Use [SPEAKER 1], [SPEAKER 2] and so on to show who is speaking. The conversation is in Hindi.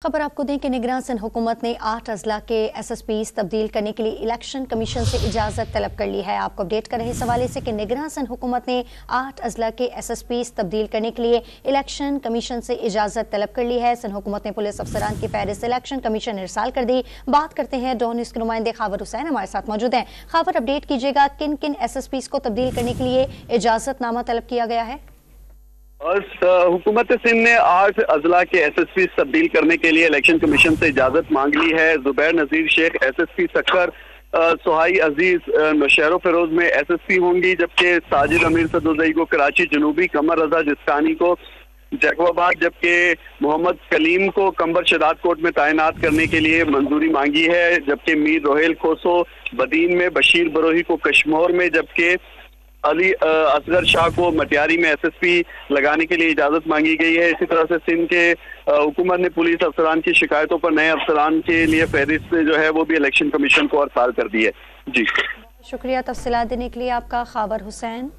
[SPEAKER 1] खबर आपको दें कि निगरान सिंध हुकूमत ने 8 अजला के SSPs तब्दील करने के लिए इलेक्शन कमीशन से इजाज़त तलब कर ली है। आपको अपडेट कर रहे हैं इस हवाले से कि निगरान सिंध हुकूमत ने 8 अजला के SSPs तब्दील करने के लिए इलेक्शन कमीशन से इजाज़त तलब कर ली है। सिंध हुकूमत ने पुलिस अफसरान की फहरिस्त इलेक्शन कमीशन इरसाल कर दी। बात करते हैं डॉन न्यूज़ के नुमाइंदे खावर हुसैन हमारे साथ मौजूद हैं। खावर, अपडेट कीजिएगा, किन किन SSPs को तब्दील करने के लिए इजाज़तनामा तलब किया गया है?
[SPEAKER 2] हुकूमत सिंध ने 8 अजला के SSP तब्दील करने के लिए इलेक्शन कमीशन से इजाजत मांग ली है। जुबैर नजीर शेख SSP सक्कर, सुहाई अजीज नौशहरो फिरोज में SSP होंगी, जबकि साजिद अमीर सदुजई को कराची जनूबी, कमर रजा जिस्तानी को जैकबाबाद, जबकि मोहम्मद कलीम को कंबर शदाद कोट में तैनात करने के लिए मंजूरी मांगी है। जबकि मीर रोहेल खोसो बदीन में, बशीर बरोही को कश्मोर में, जबकि अली असगर शाह को मटियारी में SSP लगाने के लिए इजाजत मांगी गई है। इसी तरह से सिंध के हुकूमत ने पुलिस अफसरान की शिकायतों पर नए अफसरान के लिए फहरिस्त जो है वो भी इलेक्शन कमीशन को अरसाल कर दी है। जी
[SPEAKER 1] शुक्रिया तफसीलात देने के लिए आपका, खावर हुसैन।